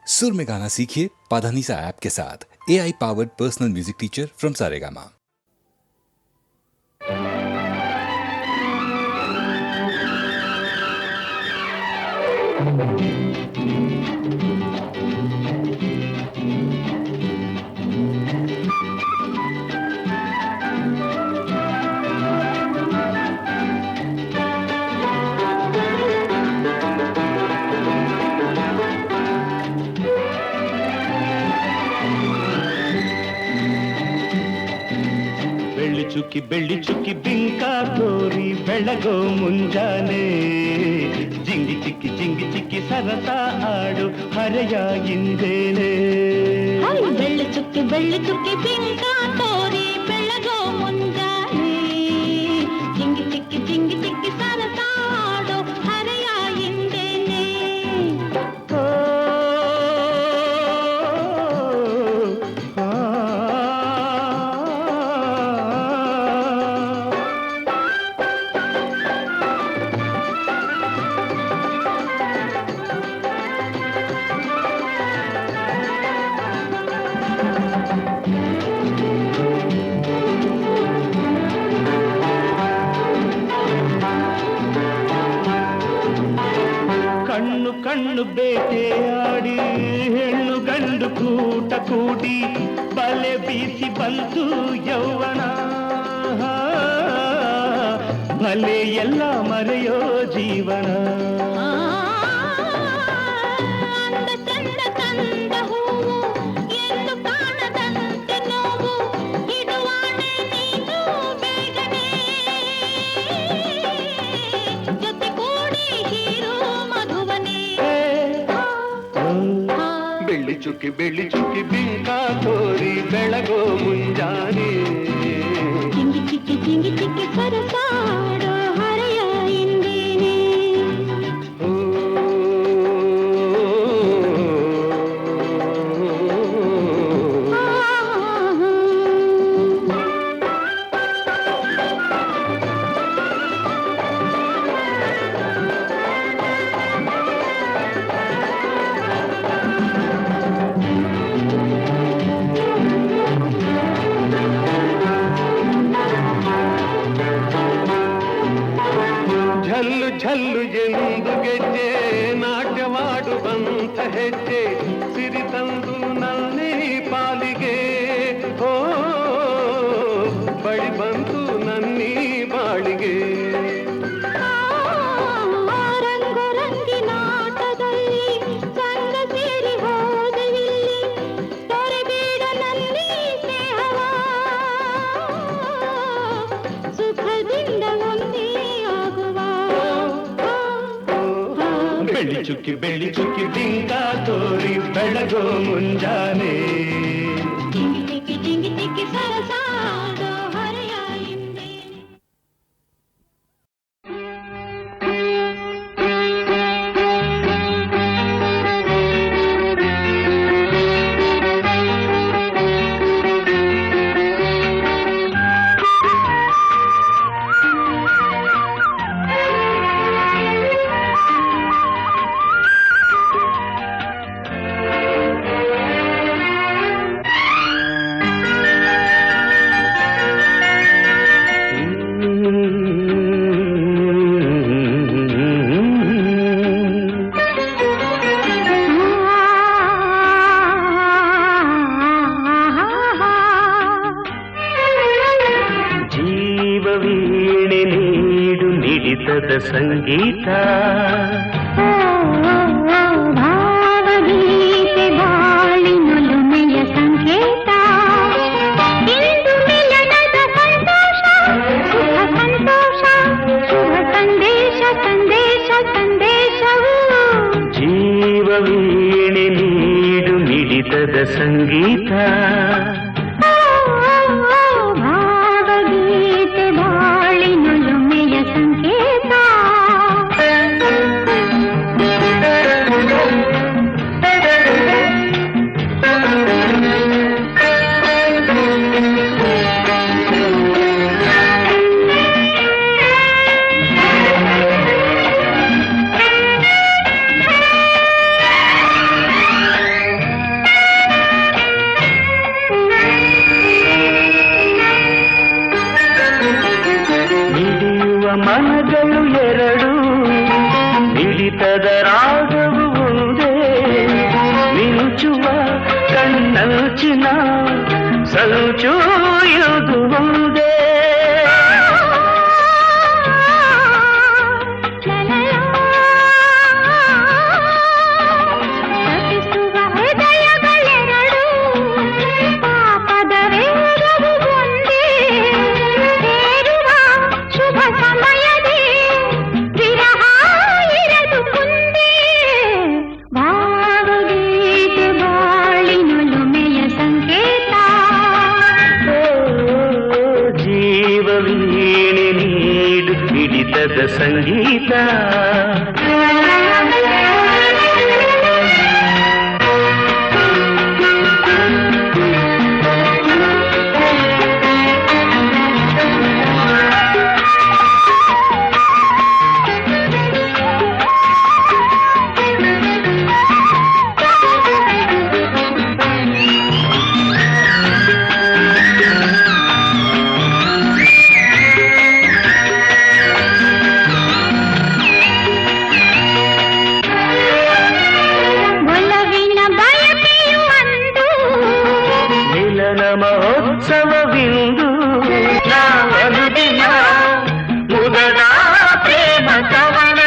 सुर में गाना सीखिए पाधानीसा ऐप के साथ। AI powered personal music teacher from Saregama. ಬೆಳ್ಳಿ ಚುಕ್ಕಿ ಬಿಂಕ ತೋರಿ ಬೆಳಗೋ ಮುಂಜಾನೆ ಜಿಂಗಿ ಚಿಕ್ಕಿ ಸರಸ ಆಡು ಹರೆಯ ಹಿಂದೇನೆ. ಬೆಳ್ಳಿ ಚುಕ್ಕಿ ಬಿಂಕ ತೋರಿ ಬೆಳಗೋ ಮುಂಜಾನೆ ಜಿಂಗಿ ಚಿಕ್ಕಿ ಸರಸ ಆಡು ಹರೆಯ ಹಿಂದೇನೆ. ಕಣ್ಣು ಬೇಟೆಯಾಡಿ ಹೆಣ್ಣು ಗಂಡು ಕೂಟ ಕೂಡಿ ಬಲೆ ಬೀಸಿ ಬಂತು ಯೌವನ. ಭಲೆ ಎಲ್ಲ ಮರೆಯೋ ಜೀವನ. ಬೆಳ್ಳಿ ಚುಕ್ಕಿ ಬಿಂಕ ತೋರಿ ಬೆಳಗೋ ಮುಂಜಾನೆ ಜಿಂಗಿ ಚಿಕ್ಕಿ ಸರಸಾಡೋ ಹರೆಯ ಹಿಂದೇನೆ. ಝಲ್ಲು ಎಂದು ಗೆಜ್ಜೆ ನಾಟ್ಯವಾಡುವಂತ ಹೆಜ್ಜೆ ಸಿರಿ ತಂದು ನನ್ನೇ ಪಾಲಿಗೆ. ಓ ಬಳಿ ಬಂತು ನನ್ನೀ ಬಾಳಿಗೆ. ರಂಗಿನಾಟದಲ್ಲಿ ಸಂಗ ಸೇರಿ ಹೋದವಿಲ್ಲಿ ತೊರೆಬೇಡ ನನ್ನಿ ಸ್ನೇಹವ ಸುಖದಿಂದ ಒಂದೇ ಆಗುವ. ಬೆಳ್ಳಿ ಚುಕ್ಕಿ ಬಿಂಕ ತೋರಿ ಬೆಳಗೋ ಮುಂಜಾನೆ ಜಿಂಗಿ ಚಿಕ್ಕಿ ಸರಸಾಡೋ ಹರೆಯ ಹಿಂದೇನೆ. ವೀಣೆ ನೀಡು ಮಿಡಿತದ ಸಂಗೀತ. ಭಾವಗೀತೆ ಬಾಳಿನೊಲುಮೆಯ ಸಂಕೇತ. ಇಂದು ಮಿಲನದ ಸಂತೋಷ ಸುಖ ಸಂತೋಷ ಶುಭ ಸಂದೇಶವು. ಜೀವ ವೀಣೆ ನೀಡು ಮಿಡಿತದ ಸಂಗೀತ. ಮಿಂಚಿನ ಸಂಚು ಇದು ಒಂದೇ ತಪಿಸುವ ಹೃದಯಗಳೆರಡು ಪಾಪದ ವೇಗವು ಒಂದೇ ಸೇರುವ ಶುಭ ಸಮಯದೇ ವಿರಹ ಇರದು ಮುಂದೆ ಭಾವಗೀತೆ ಬಾಳಿನೊಲುಮೆಯ ಸಂಕೇತ ಜೀವವೀಣೆ ನೀಡು ಹಿಡಿತದ ಸಂಗೀತ ಒಲವಿನ ಬಯಕೆಯು ಅಂದು ಮಿಲನ ಮಹೋತ್ಸವವಿಂದು ನಾವನುದಿನ ಮುಗದ ಪ್ರೇಮ ಕವನ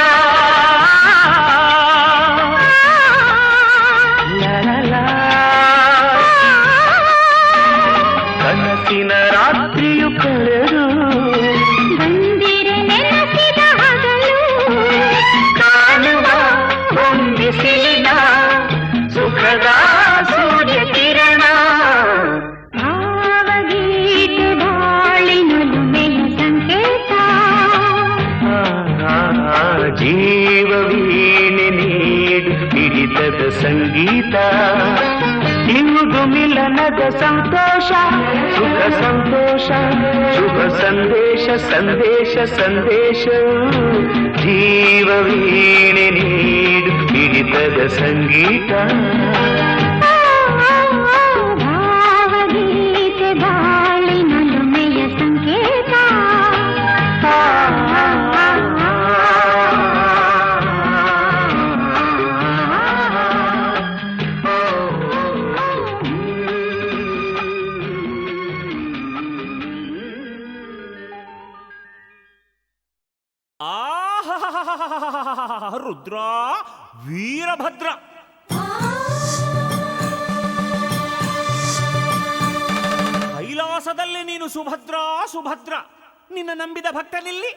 ಲಲಲಾ. ಕನಸಿನ ರಾತ್ರಿಯು ಕಳೆದು ಬಂದಿರೆ ನೆನಪಿದ ಹಗಲು ಕಾಣುವ ಹೊಂದಿಸಿದ ಸುಖದ ಸೂರ್ಯ ಕಿರಣ ಭಾವಗೀತೆ ಬಾಳಿನೊಲುಮೆಯ ಸಂಕೇತ ಜೀವವೀಣೆ ನೀಡು ಹಿಡಿತದ ಸಂಗೀತ ಇಂದು ಮಿಲನದ ಸಂತೋಷ ಸುಖ ಸಂತೋಷ ಶುಭ ಸಂದೇಶ ಸಂದೇಶ ಸಂದೇಶ ಜೀವವೀಣೆ ನೀಡು ಹಿಡಿತದ ಸಂಗೀತ ಭಾವಗೀತೆ ಬಾಳಿನೊಲುಮೆಯ ಸಂಕೇತ ರುದ್ರ ವೀರಭದ್ರ ಕೈಲಾಸದಲ್ಲಿ ನೀನು ಸುಭದ್ರ ಸುಭದ್ರ ನಿನ್ನ ನಂಬಿದ ಭಕ್ತನಿಲ್ಲಿ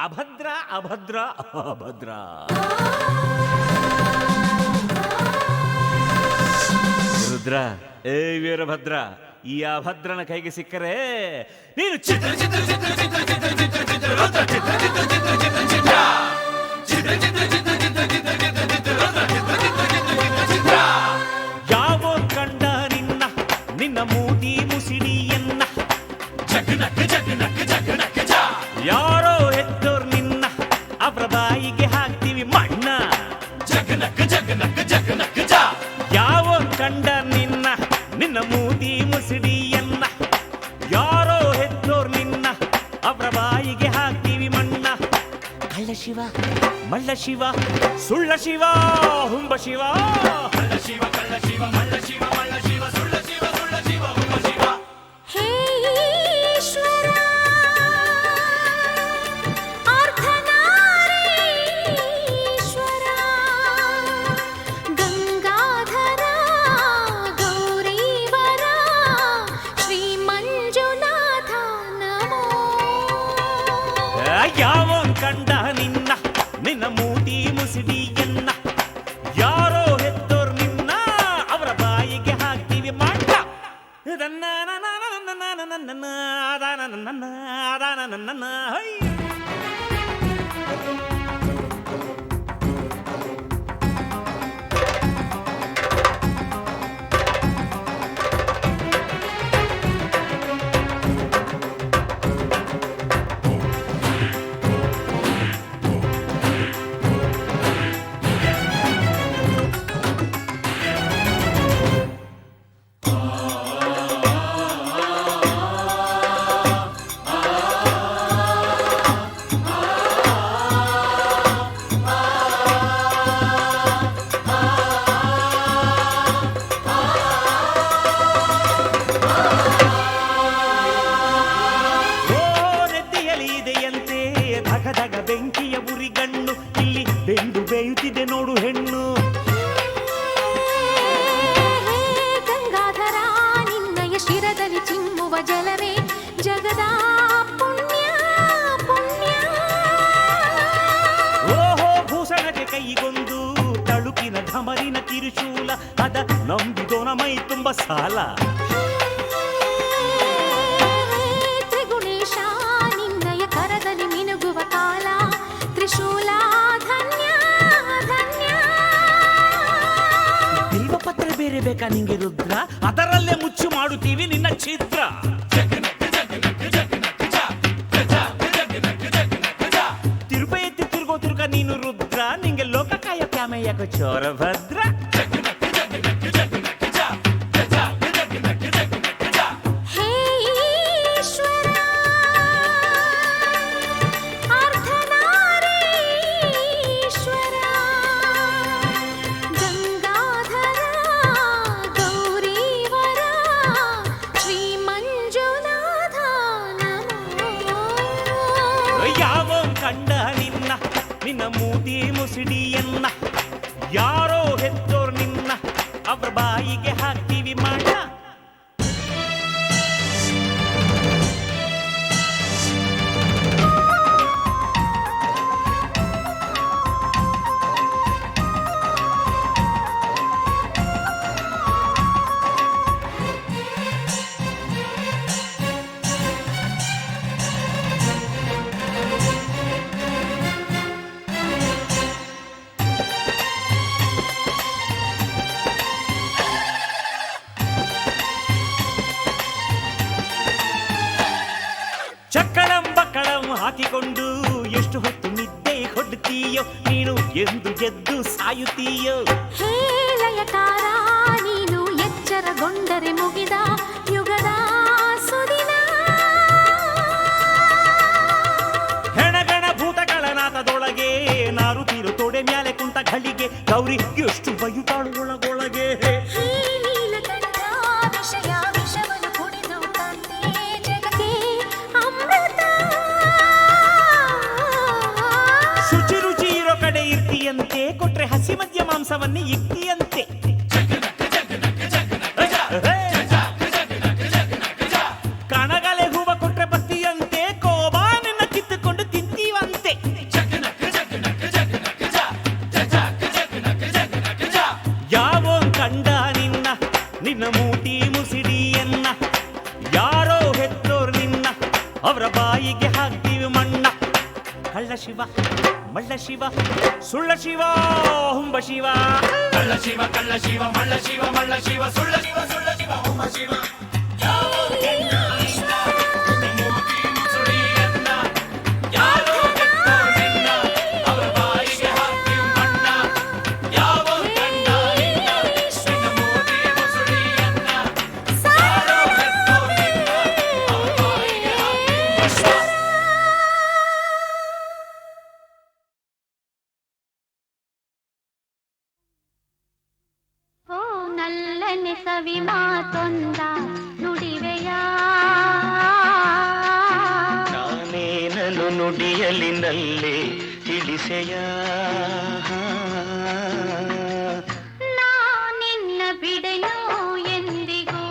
ಅಭದ್ರ ಅಭದ್ರ ಅಭದ್ರ ರುದ್ರ ಏ ವೀರಭದ್ರ ಈ ಅಭದ್ರನ ಕೈಗೆ ಸಿಕ್ಕರೆ ನೀನು ಚಿತ್ರ ಚಿತ್ರ ಚಿತ್ರ ಚಿತ್ರ ಚಿತ್ರ ಚಿತ್ರ ಚಿತ್ರ ರುದ್ರ ಚಿತ್ರ ಚಿತ್ರ ಚಿತ್ರ ಚಿತ್ರ ಚಿತ್ರ ಚಿತ್ರ ಚಿತ್ರ ಚಿತ್ರ ಚಿತ್ರ ಚಿತ್ರ ಚಿತ್ರ ಚಿತ್ರ ರುದ್ರ ಚಿತ್ರ ಚಿತ್ರ ಚಿತ್ರ ಚಿತ್ರ ಚಿತ್ರ ಯಾವೋ ಕಂಡ ನಿನ್ನ ನಿನ್ನ ಮೂತಿ ಮುಸಿಡಿಯನ್ನ ಜಗನಕ ಜಗನಕ ಜಗನಕ ಜ ಯಾರೋ ಎದ್ದೋರ್ ನಿನ್ನ ಅವರ ಬಾಯಿಗೆ ಹಾಕ್ತೀವಿ ಮಣ್ಣ ಜಗನಕ ಜಗನಕ ಜಗನಕ ಜ ಯಾವೋ ಕಂಡ ನಿನ್ನ ನಿನ್ನ ಮೂತಿ ಮುಸಿಡಿಯನ್ನ ಯಾರೋ ಹೆದ್ದೋರ್ ನಿನ್ನ ಅವರ ಬಾಯಿಗೆ ಹಾಕ್ತೀವಿ ಮಣ್ಣ ಕಳ್ಳ ಶಿವ ಮಳ್ಳ ಶಿವ ಸುಳ್ಳ ಶಿವ ಹುಂಬ ಶಿವ ಕಳ್ಳ ಶಿವ ಕಳ್ಳ ಶಿವ ಮಳ್ಳ ಶಿವ ಮಳ್ಳ ಶಿವ ಸುಳ್ಳ ಶಿವ ಸುಳ್ಳ ಶಿವ ಹುಂಬ ಶಿವ ಹೇ ಈಶ್ವರ ಅರ್ಧನಾರೀಶ್ವರ ಗಂಗಾಧರ ಗೌರೀವರ ಶ್ರೀ ಮಂಜುನಾಥ ನಮೋ ಯಾವ ಕಂಡ ನಿನ್ನ ನಿನ್ನ ಮೂತಿ ಮುಸಿಡಿಯನ್ನ ಯಾರೋ ಹೆದ್ದೋರ್ ನಿನ್ನ ಕಂದ ನಂಬಿದೋನ ಮೈ ತುಂಬ ಸಾಲ. ತ್ರಿಗುಣೇಶ ನಿನ್ನಯ ಕರದಲ್ಲಿ ಮಿನುಗುವ ಕಾಲ ತ್ರಿಶೂಲ ಧನ್ಯ ಧನ್ಯ. ಬಿಲ್ವಪತ್ರ ಬೇರೆ ಬೇಕಾ ನಿಂಗೆ ರುದ್ರ? ಅದರಲ್ಲೇ ಮುಚ್ಚು ಮಾಡುತ್ತೀವಿ ನಿನ್ನ ಚಿತ್ರ. ತಿರುಪತಿ ತಿರುಗೋ ತಿರುಗ ನೀನು ರುದ್ರ, ನಿಂಗೆ ಲೋಕಕಾಯ ಕ್ಯಾಮಯ್ಯಕ ಚೋರ ಭದ್ರ. ಹೇ ಈಶ್ವರ ಅರ್ಧನಾರೀಶ್ವರ ಗಂಗಾಧರ ಗೌರೀವರ ಶ್ರೀ ಮಂಜುನಾಥ ನಮೋ. ಯಾವ ಕಂಡ ನಿನ್ನ ನಿನ್ನ ಮೂತಿ ಮುಸಿಡಿಯನ್ನ, ಯಾರೋ ಹೆತ್ತೋರ್ ನಿನ್ನ ಅವ್ರ ಬಾಯಿಗೆ ಹಾಕ್ತೀವಿ ಮಾಡ. ಚಕ್ಕಳಂ ಬಕ್ಕಳಂ ಹಾಕಿಕೊಂಡು ಎಷ್ಟು ಹೊತ್ತು ನಿದ್ದೆ ಹೊಡ್ತೀಯೋ ನೀನು, ಎಂದು ಎದ್ದು ಸಾಯುತ್ತೀಯೋ. ಹೇ ಲಯಕಾರ ನೀನು ಎಚ್ಚರಗೊಂಡರೆ ಮುಗಿದ ಯುಗದ ಸುದಿನ. ಹೆಣಗಣ ಭೂತಗಳ ನಾಥದೊಳಗೆ ನಾರುತ್ತೀರು ತೊಡೆ ಮ್ಯಾಲೆ ಕುಂತ ಘಳಿಗೆ, ಗೌರಿ ಎಷ್ಟು ಬಯುತ್ತಾಳು ಒಳಗೊಳಗೆ. ಹೇ ನೀಲಕಂಠ ವಿಷಯ ವಿಷವನ್ನು ಕುಡಿದು ತಂದೆ ಜಗಕ್ಕೆ ಅಮೃತ. ಶುಚಿ ರುಚಿ ಇರೋ ಕಡೆ ಇರ್ತೀಯಂತೆ, ಕೊಟ್ರೆ ಹಸಿ ಮದ್ಯ ಮಾಂಸವನ್ನೇ ಇಕ್ತಿಯಂತೆ. ಕಣಗಲೆ ಹೂವ ಕೊಟ್ರೆ ಬಸ್ತಿಯಂತೆ, ಕೋಬಾನನ್ನ ಕಿತ್ತುಕೊಂಡು ತಿಂತೀವಂತೆ. ಯಾವೋ ಕಂಡ ನಿನ್ನ ನಿನ್ನ ಮೂತಿ ಮುಸಿಡಿಯನ್ನ, ಯಾರೋ ಹೆತ್ತೋರ್ ನಿನ್ನ ಅವರ ಬಾಯಿಗೆ ಹಾಕ್ತೀವಿ ಮಣ್ಣ. ಕಳ್ಳ ಶಿವ ಮಳ್ಳ ಶಿವ ಸುಳ್ಳ ಶಿವ ಹುಂಬ ಶಿವ. ಕಳ್ಳ ಶಿವ ಕಳ್ಳ ಶಿವ ಮಳ್ಳ ಶಿವ ಮಳ್ಳ ಶಿವ ಸುಳ್ಳ ಶಿವ ಸುಳ್ಳ ಶಿವ ಹುಂಬ ಶಿವ. ಯಾರೋ ಹೆತ್ತೋರ್ ನಿನ್ನ ಅವರ ಬಾಯಿಗೆ ಹಾಕ್ತೀವಿ ಮಣ್ಣ. ಯಾವೋ ಕಂಡ ನಿನ್ನ ನಿನ್ನ ಮೂತಿ ಮುಸುಡಿಯನ್ನ, ಯಾರೋ ಹೆತ್ತೋರ್ ನಿನ್ನ ಅವರ ಬಾಯಿಗೆ ಹಾಕ್ತೀವಿ ಮಣ್ಣ. ಓ ನಲ್ಲನೆ ಸವಿ ಮಾತೊಂದ ನುಡಿವೆಯ. ನಾನೇನನು ನುಡಿಯಲಿನಲ್ಲೇ ತಿಳಿಸೆಯ. ನಾ ನಿನ್ನ ಬಿಡೆನು ಎಂದಿಗೂ,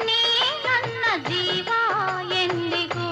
ನೀ ನನ್ನ ಜೀವ ಎಂದಿಗೂ.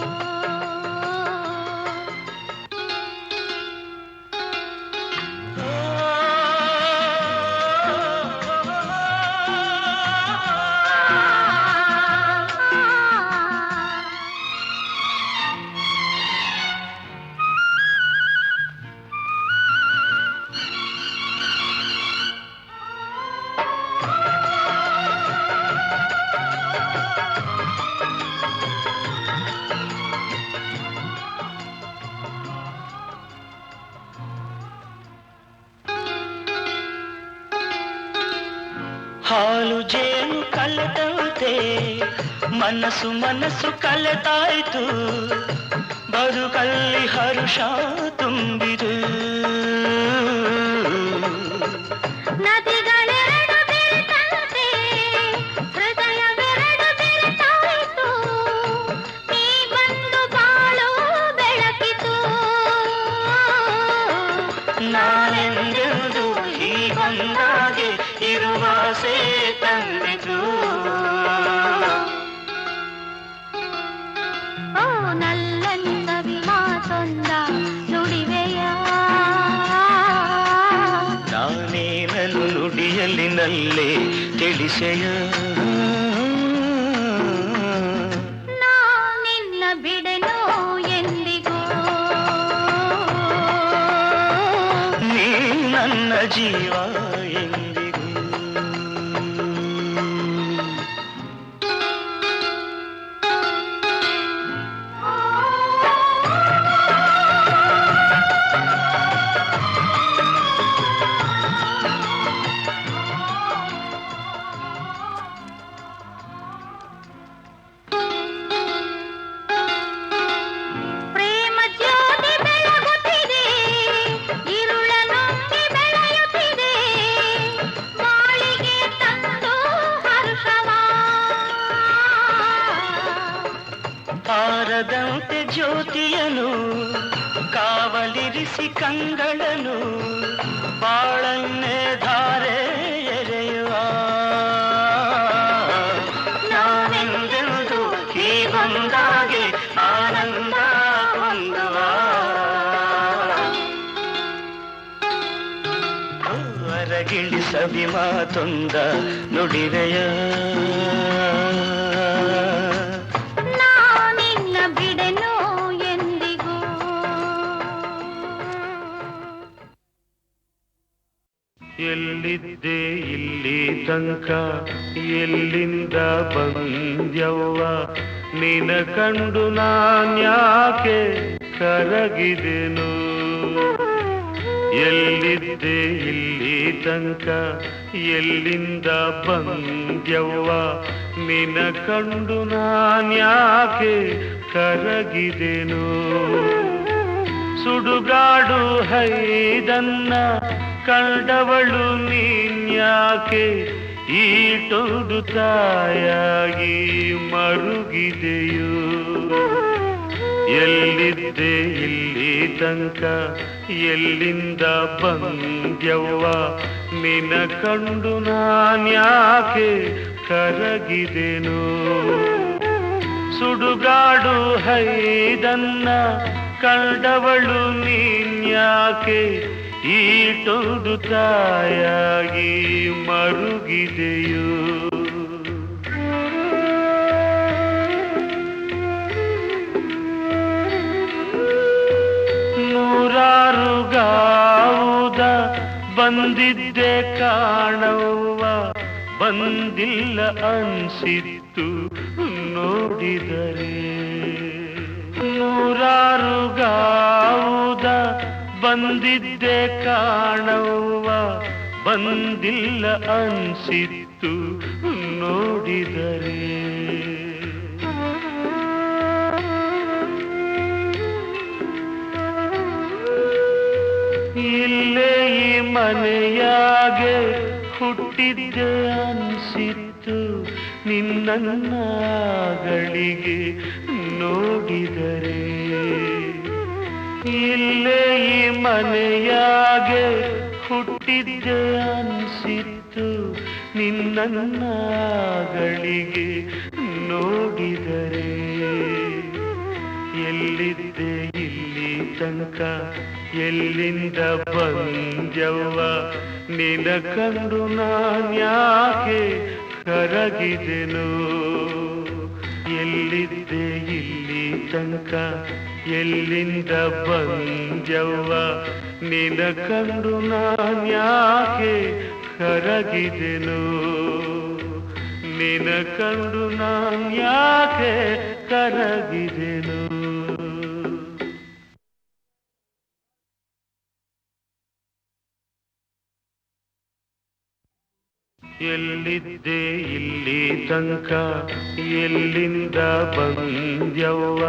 ಹಾಲು ಜೇನು ಕಲೆದಂತೆ ಮನಸ್ಸು ಮನಸ್ಸು ಕಲೆತಾಯ್ತು, ಬದುಕಲ್ಲಿ ಹರುಷ ತುಂಬಿದು. ನದಿಗಳೆರಡು ಬೆರೆತಂತೆ ಹೃದಯವೆರಡು ಬೆರೆತಾಯಿತು, ನೀ ಬಂದು ಬಾಳು ಬೆಳಕಿತು. ನಾನೆಂದೆಂದು ಹೀಗೊಂದಾಗೆ ಇರುವ ಆಸೆ ತಂದಿತು. ಓ ನಲ್ಲನೆ ಸವಿ ಮಾತೊಂದ ನುಡಿವೆಯ. ಬಯಲಿನಲ್ಲೇ ತಿಳಿಸೆಯ ನಾ ನಿನ್ನ ಬಿಡೆನೋ ಎಂದಿಗೂ ನೀ ನನ್ನ ಜೀವ ಎಂದಿಗೂ ಪ್ರೇಮ ಜ್ಯೋತಿ ಬೆಳಗುತ್ತಿದೆ ಇರುಳ ನುಂಗಿ ಬೆಳೆಯುತ್ತಿದೆ ಬಾಳಿಗೆ ತಂದು ಹರ್ಷವ ಆರದಂತೆ ಜ್ಯೋತಿಯನು ಕಾವಲಿರಿಸಿ ಕಂಗಳನು ಬಾಳನ್ನೇ ಧಾರೆ ಎರೆಯುವ ನಾವೆಂದೆಂದು ಈ ಬಂದಾಗೆ ಆನಂದ ಹೊಂದುವ ಹೊರಗಿಳಿಸವಿ ಮಾತೊಂದ ನುಡಿರೆಯ ನಾ ನಿನ್ನ ಬಿಡೆನೋ ಎಂದಿಗೂ ಎಲ್ಲಿದ್ದೆ ಇಲ್ಲಿ ತನಕ ಎಲ್ಲಿಂದ ಬಂದ್ಯವ್ವ ನಿನ ಕಂಡು ನಾನ್ಯಾಕೆ ಕರಗಿದೆನು ಎಲ್ಲಿದ್ದೆ ಇಲ್ಲಿ ತನಕ ಎಲ್ಲಿಂದ ಬಂದ್ಯವ್ವ ನಿನ ಕಂಡು ನಾನ್ಯಾಕೆ ಕರಗಿದೆನು ಸುಡುಗಾಡು ಹೈದನ್ನ ಕಂಡವಳು ನೀನ್ಯಾಕೆ ಈಟೊಂದು ತಾಯಾಗಿ ಮರುಗಿದೆಯು ಎಲ್ಲಿದ್ದೆ ಇಲ್ಲಿ ತನಕ ಎಲ್ಲಿಂದ ಬಂದ್ಯವ್ವ ನಿನ ಕಂಡು ನಾನ್ಯಾಕೆ ಕರಗಿದೆನು ಸುಡುಗಾಡು ಹೈದನ್ನ ಕಂಡವಳು ನೀನ್ಯಾಕೆ ಈಟೊಂದು ತಾಯಾಗಿ ಮರುಗಿದೆಯು ನೂರಾರು ಗಾವುದ ಬಂದಿದ್ದೆ ಕಾಣವ್ವ ಬಂದಿಲ್ಲ ಅನ್ಸಿತ್ತು ನೋಡಿದರೆ ನೂರಾರು ಗಾವುದ ಬಂದಿದ್ದೆ ಕಾಣವ್ವ ಬಂದಿಲ್ಲ ಅನ್ಸಿತ್ತು ನೋಡಿದರೆ ಇಲ್ಲೇ ಈ ಮನೆಯಾಗೆ ಹುಟ್ಟಿದ್ದೆ ಅನ್ಸಿತ್ತು ನಿನ್ನಗಳಿಗೆ ನೋಡಿದರೆ ಇಲ್ಲೇ ಈ ಮನೆಯಾಗೆ ಹುಟ್ಟಿದ್ದೆ ಅನ್ಸಿತ್ತು ನಿನ್ನಗಳಿಗೆ ನೋಡಿದರೆ ಎಲ್ಲಿದ್ದೆ ಇಲ್ಲಿ ತನಕ ಎಲ್ಲಿಂದ ಬಂದ್ಯವ್ವ ನಿನ ಕಂಡು ನಾನ್ಯಾಕೆ ಕರಗಿದೆನು ಎಲ್ಲಿದ್ದೆ ಇಲ್ಲಿ ತನಕ ಎಲ್ಲಿಂದ ಬಂದ್ಯವ್ವ ನಿನ ಕಂಡು ನಾನ್ಯಾಕೆ ಕರಗಿದೆನು ನಿನ ಕಂಡು ನಾನ್ಯಾಕೆ ಕರಗಿದೆನು ಎಲ್ಲಿದ್ದೆ ಇಲ್ಲಿ ತನಕ ಎಲ್ಲಿಂದ ಬಂದ್ಯವ್ವ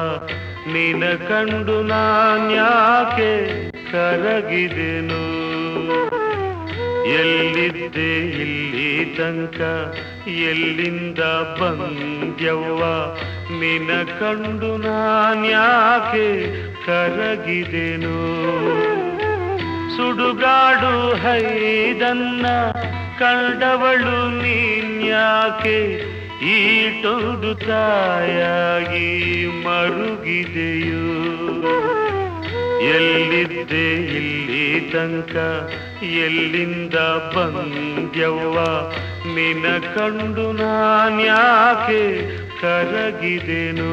ನಿನ ಕಂಡು ನಾನ್ಯಾಕೆ ಕರಗಿದೆನು ಎಲ್ಲಿದ್ದೆ ಇಲ್ಲಿ ತನಕ ಎಲ್ಲಿಂದ ಬಂದ್ಯವ್ವ ನಿನ ಕಂಡು ನಾನ್ಯಾಕೆ ಕರಗಿದೆನು ಸುಡುಗಾಡು ಹೈದನ್ನ ಕಂಡವಳು ನೀನ್ಯಾಕೆ ಈಟೊಂದು ತಾಯಾಗಿ ಮರುಗಿದೆಯು ಎಲ್ಲಿದ್ದೆ ಇಲ್ಲಿ ತನಕ ಎಲ್ಲಿಂದ ಬಂದ್ಯವ್ವ ನಿನ್ನ ಕಂಡು ನಾನ್ಯಾಕೆ ಕರಗಿದೆನು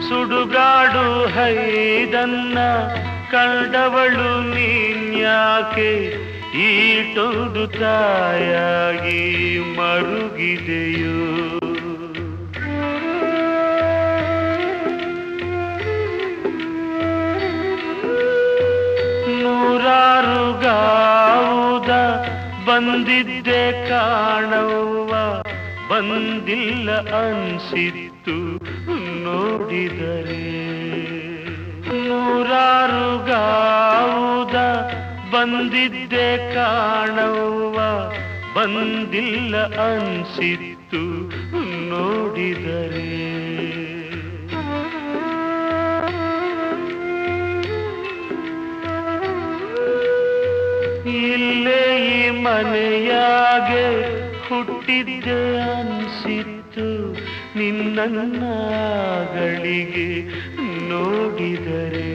ಸುಡುಗಾಡು ಹೈದನ್ನ ಕಂಡವಳು ನೀನ್ಯಾಕೆ ಈಟೊಂದು ತಾಯಾಗಿ ಮರುಗಿದೆಯೋ ನೂರಾರು ಗಾವುದ ಬಂದಿದ್ದೆ ಕಾಣವ್ವ ಬಂದಿಲ್ಲ ಅನ್ಸಿತ್ತು ನೋಡಿದರೆ ನೂರಾರು ಗಾವುದ ಬಂದಿದ್ದೆ ಕಾಣವ್ವ ಬಂದಿಲ್ಲ ಅನ್ಸಿತ್ತು ನೋಡಿದರೆ ಇಲ್ಲೇ ಈ ಮನೆಯಾಗೆ ಹುಟ್ಟಿದ್ದೆ ಅನ್ಸಿತ್ತು ನಿನ್ನಗಳಿಗೆ ನೋಡಿದರೆ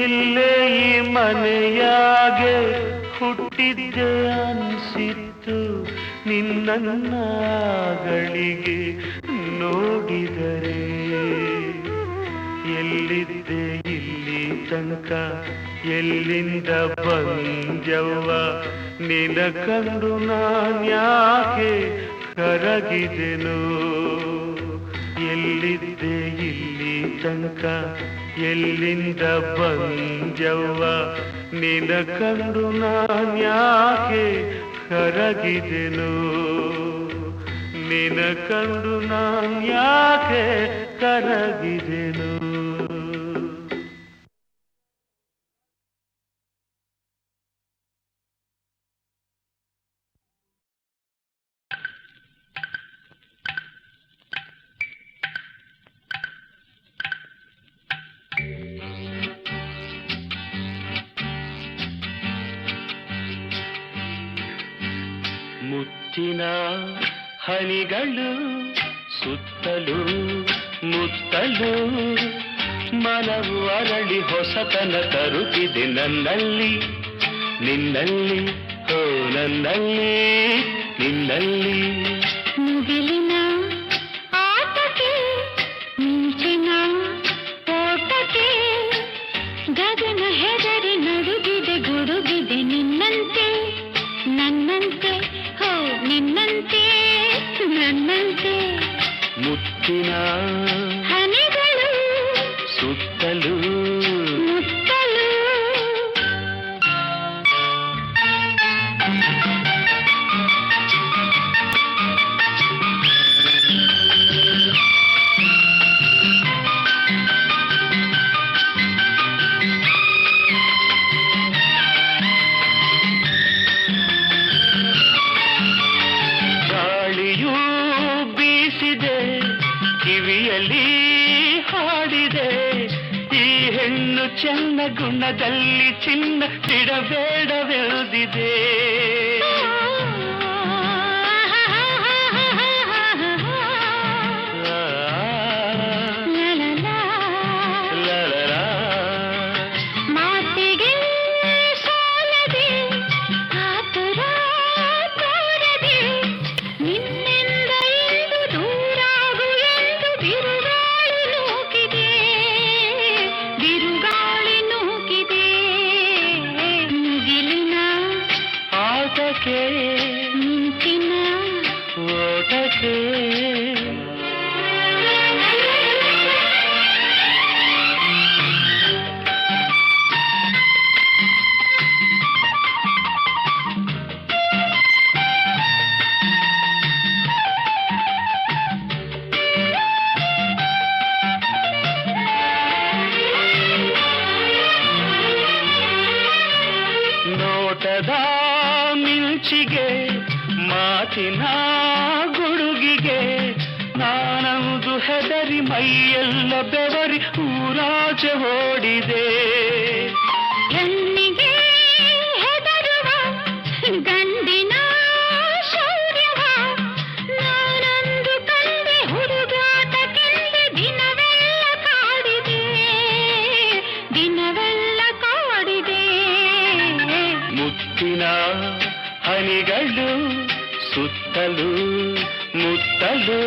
ಇಲ್ಲೇ ಈ ಮನೆಯಾಗೆ ಹುಟ್ಟಿದ್ದೆ ಅನ್ಸಿತ್ತು ನಿನ್ನಗಳಿಗೆ ನೋಡಿದರೆ ಎಲ್ಲಿದ್ದೆ ಇಲ್ಲಿ ತನಕ ಎಲ್ಲಿಂದ ಬಂದ್ಯವ್ವ ನಿನ ಕಂಡು ನಾನ್ಯಾಕೆ ಕರಗಿದೆನು ಎಲ್ಲಿದ್ದೆ ಇಲ್ಲಿ ತನಕ ಎಲ್ಲಿಂದ ಬಂದ್ಯವ್ವ ನಿನ ಕಂಡು ನಾನ್ಯಾಕೆ ಕರಗಿದೆನು ನಿನ ಕಂಡು ನಾನ್ಯಾಕೆ ಕರಗಿದೆನು ಮುತ್ತಿನ ಹನಿಗಳು ಸುತ್ತಲೂ ಮುತ್ತಲು ಮನವು ಅರಳಿ ಹೊಸತನ ತರುತ್ತಿದೆ ನನ್ನಲ್ಲಿ ನಿನ್ನಲ್ಲಿ ಓ ನನ್ನಲ್ಲಿ ನಿನ್ನಲ್ಲಿ ಮುಗಿಲಿನ ಆಟಕ್ಕೆ ಮಿಂಚಿನ ಓಟಕ್ಕೆ ಗಗನ ಹೆದರಿ ನಡುಗಿದೆ ಗುಡುಗಿದೆ ನಿನ್ನಂತೆ ನನ್ನಂತೆ ಹೋ ನಿನ್ನಂತೆ ನನ್ನಂತೆ ಮುತ್ತಿನ ಹನಿಗಳು ಸುತ್ತಲೂ ಮುತ್ತಲು ಗಾಳಿಯೂ ಬೀಸಿದೆ ಕಿವಿಯಲ್ಲಿ ಹಾಡಿದೆ ಈ ಹೆಣ್ಣು ಚೆನ್ನ ಗುಣದಲ್ಲಿ ಚಿನ್ನ ಬಿಡಬೇಡವೆಲ್ದಿದೆ ಮಾತಿಗೆ ಸಾಲದೆ ಆತುರ ತೋರದೆ ನಿನ್ನಿಂದ ಇಂದು ದೂರಾಗು ಎಂದು ಬಿರುಗಾಳಿ ನೂಕಿದೆ ಮುಗಿಲಿನ ಆಟಕ್ಕೆ ಮಿಂಚಿನ ಓಟಕ್ಕೆ ನೋಟದ ಮಿಂಚಿಗೆ ಮಾತಿನ ಗುಡುಗಿಗೆ ನಾನಂದು ಹೆದರಿ ಮೈಯೆಲ್ಲ ಬೆವರಿ ಊರಾಚೆ ಓಡಿದೆ ಹೆಣ್ಣಿಗೆ ಹೆದರುವ ಗಂಡಿನ ಶೌರ್ಯವ ನಾನಂದು ಕಂಡೆ ಹುಡುಗಾಟ ಕೆಂದೆ ದಿನವೆಲ್ಲ ಕಾಡಿದೆ ಮುತ್ತಿನ ಹನಿಗಳು ಸುತ್ತಲೂ ಮುತ್ತಲು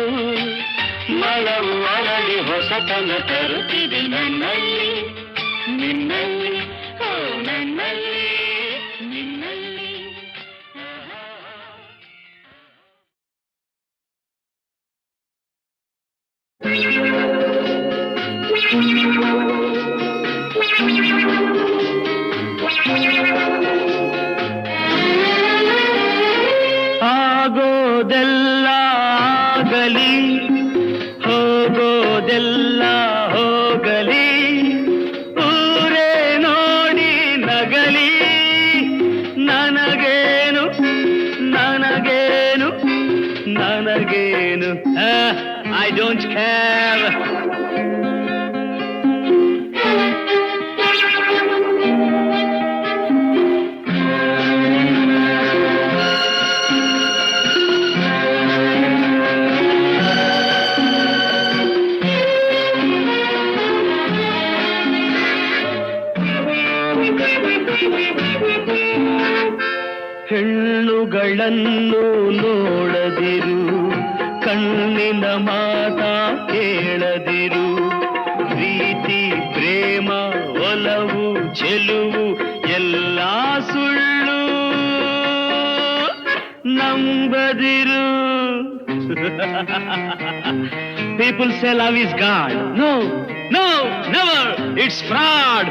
ಮಲವು ಅರಳಿ ಹೊಸತನ ತರುತ್ತಿದೆ ನನ್ನಲ್ಲಿ ನಿನ್ನಲ್ಲಿ ಓ ನನ್ನಲ್ಲಿ ನಿನ್ನಲ್ಲಿ. ಆಗೋದೆಲ್ಲ ಆಗಲಿ ಹೋಗೋದೆಲ್ಲ ಹೋಗಲಿ ಊರೇ ನೋಡಿ ನಗಲಿ ನನಗೇನು ನನಗೇನು ನನಗೇನು ಐ ಡೋಂಟ್ ಕೇರ್. ಹೆಣ್ಣುಗಳನ್ನು ನೋಡದಿರು, ಕಣ್ಣಿನ ಮಾತ ಕೇಳದಿರು, ಪ್ರೀತಿ ಪ್ರೇಮ ಒಲವು ಚೆಲುವು ಎಲ್ಲ ಸುಳ್ಳು ನಂಬದಿರು. People say love is God. No, no, never. It's fraud.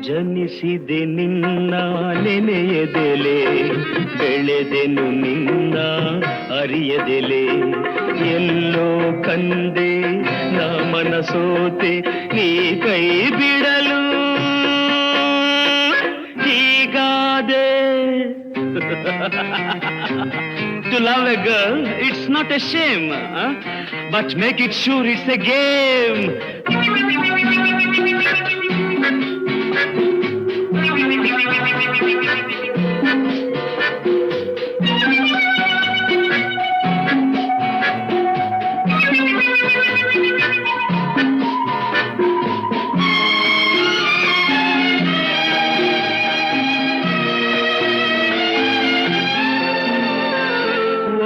ಜನಿಸಿದೆ ನಿನ್ನ ನೆನೆಯದೆಲೆ, ಬೆಳೆದೆನು ನಿನ್ನ ಅರಿಯದೆಲೆ, ಎಲ್ಲೋ ಕಂದೆ ನಾ ಮನಸೋತೆ ನೀ ಕೈ ಬಿಡಲು ಹೀಗಾದೆ. To love a girl, it's not a shame, but make it sure it's a game.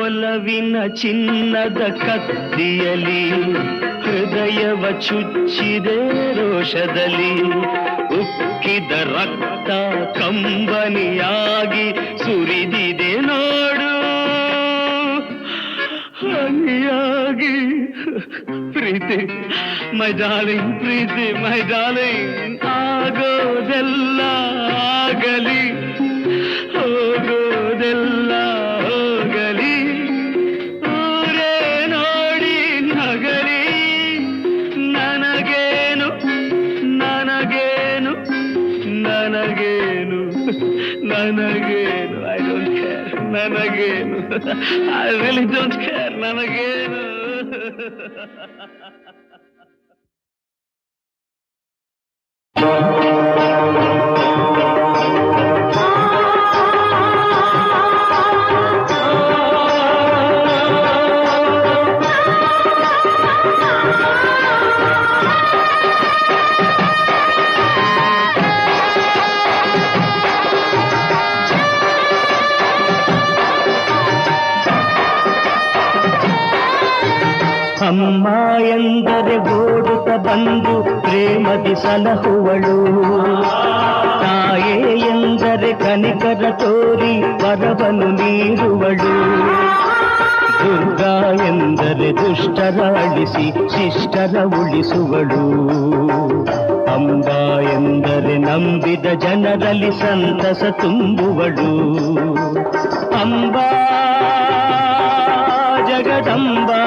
ಒಲವಿನ ಚಿನ್ನದ ಕತ್ತಿಯಲಿ ಹೃದಯವ ಚುಚ್ಚಿದೆ ರೋಷದಲ್ಲಿ, ಉಕ್ಕಿದ ರಕ್ತ ಕಂಬನಿಯಾಗಿ ಸುರಿದಿದೆ ನೋಡು ಹನಿಯಾಗಿ. ಪ್ರೀತಿ my darling, Preethi my darling, ಆಗೋದೆಲ್ಲ ಆಗಲಿ ಹೋಗೋದೆಲ್ಲ ಹೋಗಲಿ ಊರೇ ನೋಡಿ ನಗಲಿ ನನಗೇನು ನನಗೇನು ನನಗೇನು ನನಗೇನು. ಐ ಡೋಂಟ್ ಕೇರ್ ನನಗೇನು. ಐ ರಿಯಲಿ ಡೋಂಟ್ ಕೇರ್ ನನಗೇನು. ಅಮ್ಮ ಎಂದರೆ ಓಡುತ್ತ ಬಂದು ಪ್ರೇಮದಿ ಸಲಹುವಳು, ತಾಯೇ ಎಂದರೆ ಕನಿಕರ ತೋರಿ ವರವನ್ನು ನೀಡುವಳು, ದುರ್ಗಾ ಎಂದರೆ ದುಷ್ಟರ ಅಳಿಸಿ ಶಿಷ್ಟರ ಉಳಿಸುವಳು, ಅಂಬಾ ಎಂದರೆ ನಂಬಿದ ಜನರಲ್ಲಿ ಸಂತಸ ತುಂಬುವಳು. ಅಂಬಾ ಜಗದಂಬಾ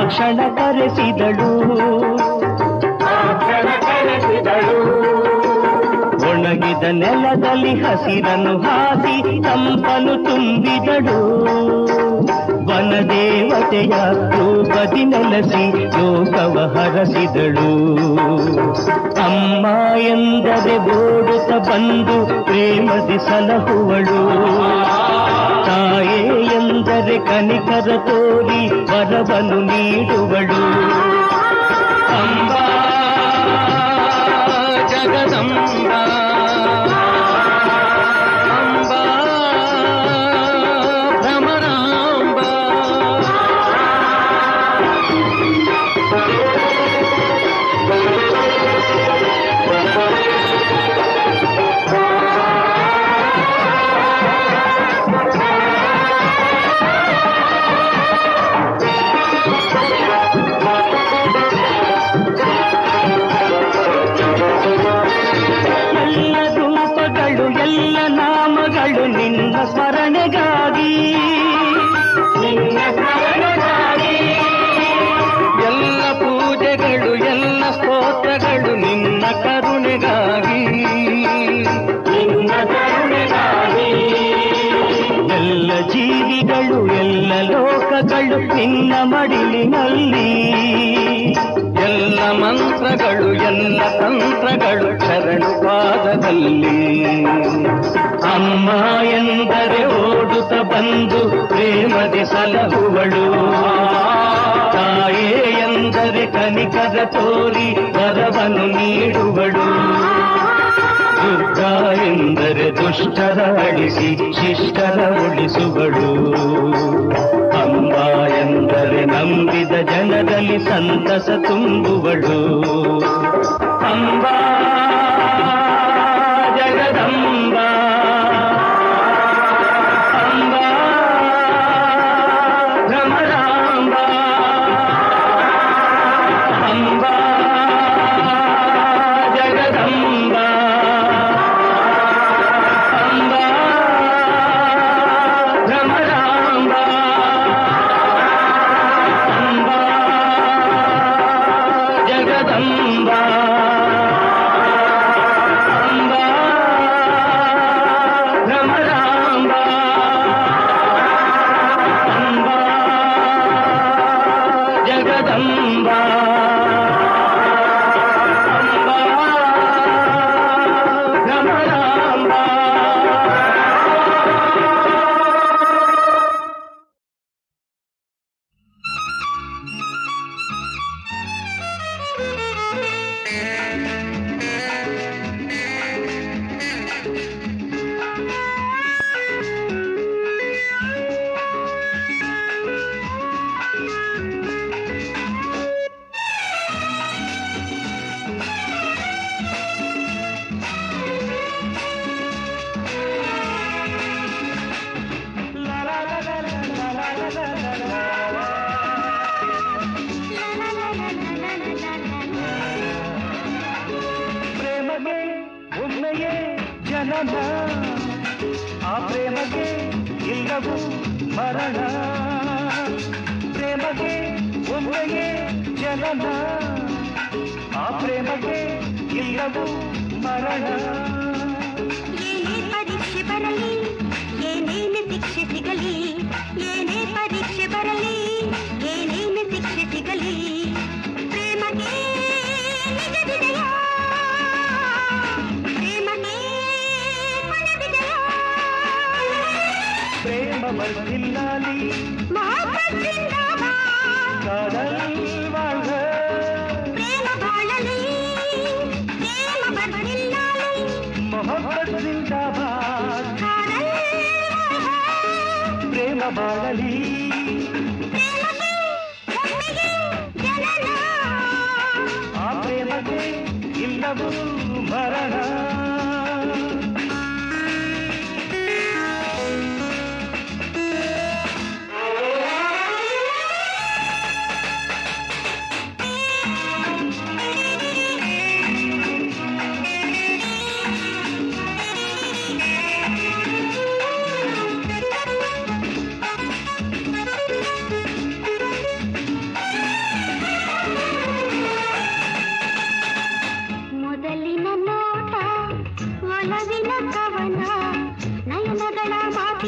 ಕ್ಷಣ ಕರೆಸಿದಳು ಒಣಗಿದ ನೆಲದಲ್ಲಿ ಹಸಿರನ್ನು ಹಾಸಿ ತಂಪನು ತುಂಬಿದಳು ವನದೇವತೆಯ ರೂಪದಿ ನೆಲೆಸಿ ಲೋಕವ ಹರಸಿದಳು ಅಮ್ಮ ಎಂದರೆ ಓಡುತ್ತ ಬಂದು ಪ್ರೇಮದಿ ಸಲಹುವಳು ತಾಯೇ ಎಂದರೆ ಕನಿಕರ ತೋರಿ ವರವನ್ನು ನೀಡುವಳು ಅಂಬಾ ಜಗದಂಬಾ ಅಂಬಾ ಭ್ರಮರಾಂಬಾ ಎಲ್ಲ ನಾಮಗಳು ನಿನ್ನ ಸ್ಮರಣೆಗಾಗಿ ಎಲ್ಲ ಪೂಜೆಗಳು ಎಲ್ಲ ಸ್ತೋತ್ರಗಳು ನಿನ್ನ ಕರುಣೆಗಾಗಿ ಎಲ್ಲ ಜೀವಿಗಳು ಎಲ್ಲ ಲೋಕಗಳು ನಿನ್ನ ಮಡಿಲಿನಲ್ಲಿ ಎಲ್ಲ ಮಂತ್ರಗಳು ಎಲ್ಲ ತಂತ್ರಗಳು ಶರಣು ಪಾದದಲ್ಲಿ ಅಮ್ಮ ಎಂದರೆ ಓಡುತ್ತ ಬಂದು ಪ್ರೇಮದಿ ಸಲಹುವಳು ತಾಯೇ ಎಂದರೆ ಕನಿಕರ ತೋರಿ ವರವನ್ನು ನೀಡುವಳು ದುರ್ಗಾ ಎಂದರೆ ದುಷ್ಟರ ಅಳಿಸಿ ಶಿಷ್ಟರ ಉಳಿಸುವಳು ಅಂಬ ಎಂದರೆ ನಂಬಿದ ಜನರಲ್ಲಿ ಸಂತಸ ತುಂಬುವಳು ಅಂಬಾ ಜಗದಂಬಾ ಅಂಬಾ ಭ್ರಮರಾಂಬಾ ಅಂಬಾ ಜಗದಂಬಾ ಅಂಬಾ ಭ್ರಮರಾಂಬಾ ಅಂಬಾ ಜಗದಂಬಾ ಅಂಬಾ ಭ್ರಮರಾಂಬಾ ಅಂಬಾ ಜಗದಂಬಾ ಅಂಬಾ ಭ್ರಮರಾಂಬಾ ಪ್ರೇಮಗೆ ಒಮ್ಮೆಯೇ ಜನನ ಆ ಪ್ರೇಮಗೆ ಇಲ್ಲವೂ ಮರಣ ಪ್ರೇಮಗೆ ಒಮ್ಮೆಯೇ ಜನನ ಆ ಪ್ರೇಮಗೆ ಇಲ್ಲವೂ ಮರಣ ಏನೇ ಪರೀಕ್ಷೆ ಬರಲಿ ಏನೇನು ಶಿಕ್ಷೆ ಸಿಗಲಿ ಏನೇ ಪರೀಕ್ಷೆ ಬರಲಿ ಏನೇನು ಶಿಕ್ಷೆ ಸಿಗಲಿ ಪ್ರೇಮಗೆ ನಿಜ ವಿಜಯ ಪ್ರೇಮಗೆ ಕೊನೆ ವಿಜಯ ಪ್ರೇಮ ಬರ್ತಿಲ್ಲಾಲಿ ಮೊಹಬ್ಬತ್ ಜಿಂದಾಬಾದ್ ಕಾದಲ್ வாழ்க ಪ್ರೇಮ ಬಾಳಲಿ ಪ್ರೇಮ ಬರ್ತಿಲ್ಲಾಲಿ ಮೊಹಬ್ಬತ್ ಜಿಂದಾಬಾದ್ ಕಾದಲ್ ಪ್ರೇಮ ಬಾಳಲಿ ಪ್ರೇಮಗೆ ಒಮ್ಮೆಗೆ ಜನನ ಆ ಪ್ರೇಮಗೆ ಇಲ್ಲವೂ ಮರಣ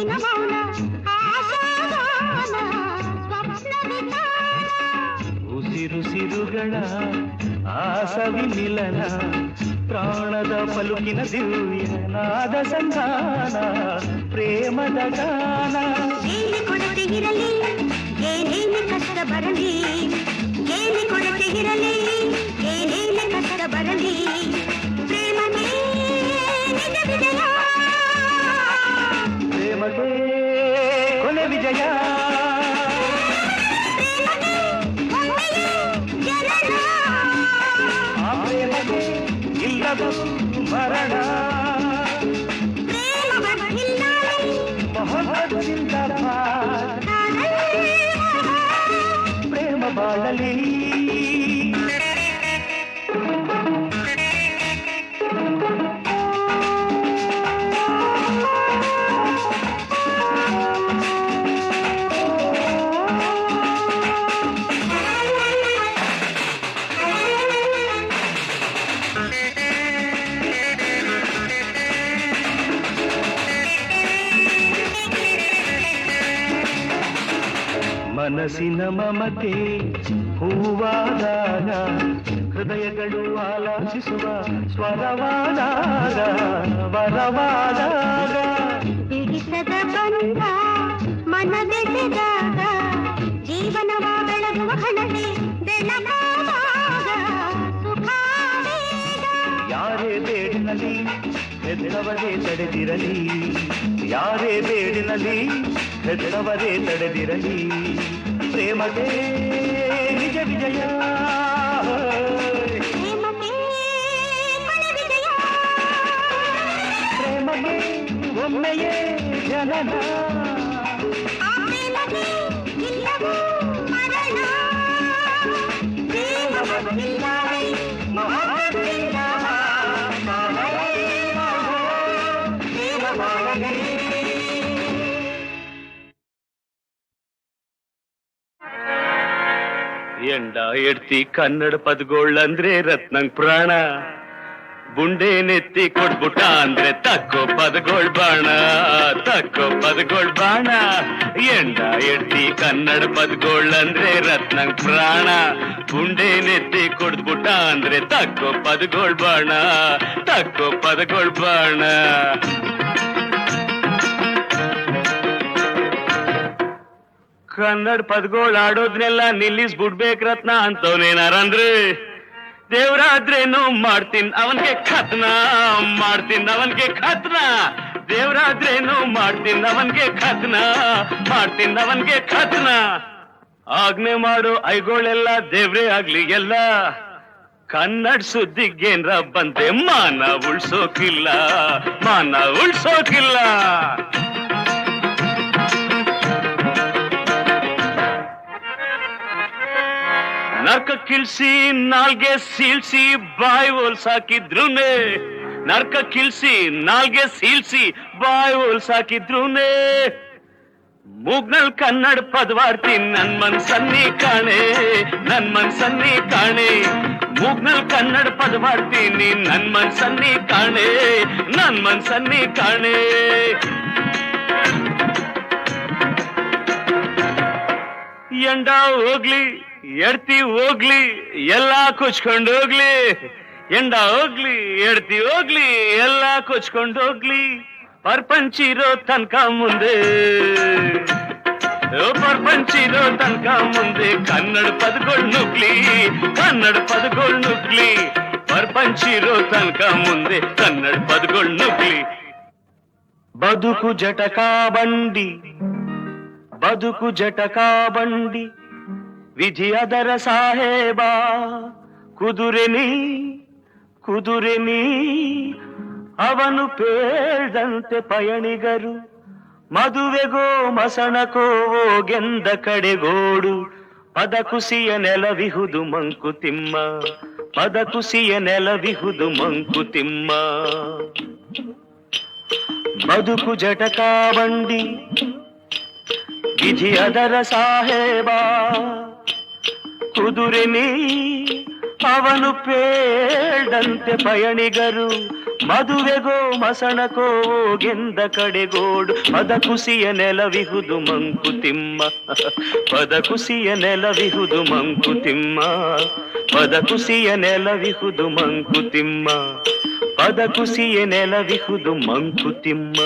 ಮುತ್ತಿನ ಮೌನ ಆಶಾಗಾನ ಸ್ವಪ್ನ ವಿಧಾನ ಉಸಿರುಸಿರುಗಳ ಆಸವಿ ಮಿಲನ ಪ್ರಾಣದ ಪಲುಕಿನ ದಿವ್ಯನಾದ ಸಂಧಾನ ಪ್ರೇಮದ ಗಾನ ಏನೇ ಕೊರತೆ ಇರಲಿ ಏನೇನೆ ಕಷ್ಟ ಬರಲಿ ಏನೇ ಕೊರತೆ ಇರಲಿ ಏನೇನೆ ಕಷ್ಟ ಬರಲಿ ಪ್ರೇಮವೇ ನಿಜ ವಿಜಯ ಪ್ರೇಮಕ್ಕೆ ಕೊನೆ ವಿಜಯ ಪ್ರೇಮವೇ ಒಮ್ಮೆಯೇ ಜನನ ಆ ಪ್ರೇಮಕ್ಕೆ ಇಲ್ಲದ ಮರಣ ಪ್ರೇಮ ಬಂದಿಲ್ಲ ಮೊಹಬ್ಬತ್ ಜಿಂದಾಬಾದ್ ಪ್ರೇಮ ಬಾಳಲಿ ಮನಸ್ಸಿನ ಮಮತೆ ಹೂವಾದಾಗ ಹೃದಯಗಳು ಆಲಾಪಿಸುವ ಸ್ವರವಾದಾಗ ವರವಾದಾಗ ಬಿಡಿಸದ ಬಂಧ ಮನದೆಸೆದಾಗ ಜೀವನವ ಬೆಳಗುವ ಹಣತೆ ಬೆಳಗಾದಾಗ ಸುಖ ವೇಗ ಯಾರೇ ಬೇಡಿನಲ್ಲಿ ಹೆದರವರೇ ತಡೆದಿರಲಿ ಯಾರೇ ಬೇಡಿನಲ್ಲಿ ಹೆದರವರೇ ತಡೆದಿರಲಿ ಪ್ರೇಮಕ್ಕೆ ನಿಜ ವಿಜಯ ಪ್ರೇಮಕ್ಕೆ ಕೊನೆ ವಿಜಯ ಪ್ರೇಮಗೆ ಒಮ್ಮೆಯೇ ಜನನ ಆ ಪ್ರೇಮಕ್ಕೆ ಇಲ್ಲವೂ ಮರಣ ಪ್ರೇಮ ಬಂದಿಲ್ಲ ಮೊಹಬ್ಬತ್ತಿಲ್ಲ ಪ್ರೇಮ ಬಾಳಲಿ ಎಂಡ ಎಡ್ತಿ ಕನ್ನಡ ಪದಗಳಂದ್ರೆ ರತ್ನಂಗ್ ಪ್ರಾಣ ಬುಂಡೆ ನೆತ್ತಿ ಕೊಟ್ಬಿಟ್ಟ ಅಂದ್ರೆ ತಕ್ಕೋ ಪದಗಳ್ ಬಾಣ ತಕ್ಕೋ ಪದಗಳ್ ಬಾಣ ಎಂಡ ಎಡ್ತಿ ಕನ್ನಡ ಪದಗಳಂದ್ರೆ ರತ್ನಂಗ್ ಪ್ರಾಣ ಬುಂಡೆ ನೆತ್ತಿ ಕೊಡ್ಬಿಟ್ಟ ಅಂದ್ರೆ ತಕ್ಕೋ ಪದಗಳ್ ಬಾಣ ತಕ್ಕೋ ಪದಗಳ್ ಬಾಣ ಕನ್ನಡ ಪದಗಳು ಆಡೋದ್ನೆಲ್ಲ ನಿಲ್ಲಿಸ್ಬಿಡ್ಬೇಕ್ ರತ್ನ ಅಂತವನೇನಾರಂದ್ರೆ ದೇವ್ರಾದ್ರೇನು ಮಾಡ್ತೀನ್ ಅವನ್ಗೆ ಖತ್ನ ಮಾಡ್ತೀನ್ ಅವನ್ಗೆ ಖತ್ನ ದೇವ್ರಾದ್ರೇನು ಮಾಡ್ತೀನ್ ಅವನ್ಗೆ ಖತ್ನ ಮಾಡ್ತೀನ್ ಅವನ್ಗೆ ಖತ್ನ ಆಜ್ಞೆ ಮಾಡೋ ಐಗೋಳೆಲ್ಲ ದೇವ್ರೇ ಆಗ್ಲಿ ಎಲ್ಲ ಕನ್ನಡ ಸುದ್ದಿಗೇನ್ರ ಬಂದೆ ಮಾನ ಉಳ್ಸೋಕಿಲ್ಲ ಮಾನ ಉಳ್ಸೋಕಿಲ್ಲ ನರ್ಕ ಕಿಲ್ಸಿ ನಾಲ್ಗೆ ಸೀಳ್ಸಿ ಬಾಯಿ ಹೋಲ್ಸಾಕಿದ್ರುನೆ ನರ್ಕ ಕಿಲ್ಸಿ ನಾಲ್ಗೆ ಸೀಳ್ಸಿ ಬಾಯಿ ಹೋಲ್ಸಾಕಿದ್ರುನೆ ಮೂಗ್ನಲ್ ಕನ್ನಡ ಪದವಾರ್ತಿ ನನ್ ಮನ್ಸನ್ನಿ ಕಾಣೆ ನನ್ ಮನ್ಸನ್ನಿ ಕಾಣೆ ಮೂಗ್ನಲ್ ಕನ್ನಡ ಪದವಾರ್ತೀನಿ ನನ್ ಮನ್ಸನ್ನಿ ಕಾಣೆ ನನ್ ಮನ್ಸನ್ನಿ ಕಾಣೆ ಎಂಡ ಹೋಗ್ಲಿ ಎಡ್ತಿ ಹೋಗ್ಲಿ ಎಲ್ಲಾ ಕೊಚ್ಕೊಂಡು ಹೋಗ್ಲಿ ಎಂಡ ಹೋಗ್ಲಿ ಎಡ್ತಿ ಹೋಗ್ಲಿ ಎಲ್ಲಾ ಕೊಚ್ಕೊಂಡು ಹೋಗ್ಲಿ ಪರ್ಪಂಚಿರೋ ತನಕ ಮುಂದೆ ಪರ್ಪಂಚಿರೋ ತನಕ ಮುಂದೆ ಕನ್ನಡ ಪದಗಳು ನುಗ್ಲಿ ಕನ್ನಡ ಪದಗಳು ನುಗ್ಲಿ ಪರ್ಪಂಚಿರೋ ತನಕ ಮುಂದೆ ಕನ್ನಡ ಪದಗಳು ನುಗ್ಲಿ ಬದುಕು ಜಟಕಾ ಬಂಡಿ ಬದುಕು ಜಟಕಾ ಬಂಡಿ ವಿಧಿ ಅದರ ಸಾಹೇಬ ಕುದುರೆನಿ ಕುದುರೆನಿ ಅವನು ಪೇಳ್ದಂತೆ ಪಯಣಿಗರು ಮದುವೆಗೋ ಮಸಣಕೋ ಹೋಗೆಂದ ಕಡೆಗೋಡು ಪದ ಕುಸಿಯ ನೆಲವಿಹುದು ಮಂಕುತಿಮ್ಮ ಪದ ಕುಸಿಯ ನೆಲವಿಹುದು ಮಂಕುತಿಮ್ಮ ಬದುಕು ಜಟಕಾ ಬಂಡಿ ವಿಧಿ ಅದರ ಸಾಹೇಬ ಕುದುರೆನಿ ಅವನು ಪೇಳ್ದಂತೆ ಪಯಣಿಗರು ಮದುವೆಗೋ ಮಸಣಕೋ ಗೆಂದ ಕಡೆಗೋಡು ಪದ ಕುಸಿಯ ನೆಲವಿಹುದು ಮಂಕುತಿಮ್ಮ ಪದ ಕುಸಿಯ ನೆಲವಿಹುದು ಮಂಕುತಿಮ್ಮ ಪದ ಕುಸಿಯ ನೆಲವಿಹುದು ಮಂಕುತಿಮ್ಮ ಪದ ಕುಸಿಯ ನೆಲವಿಹುದು ಮಂಕುತಿಮ್ಮ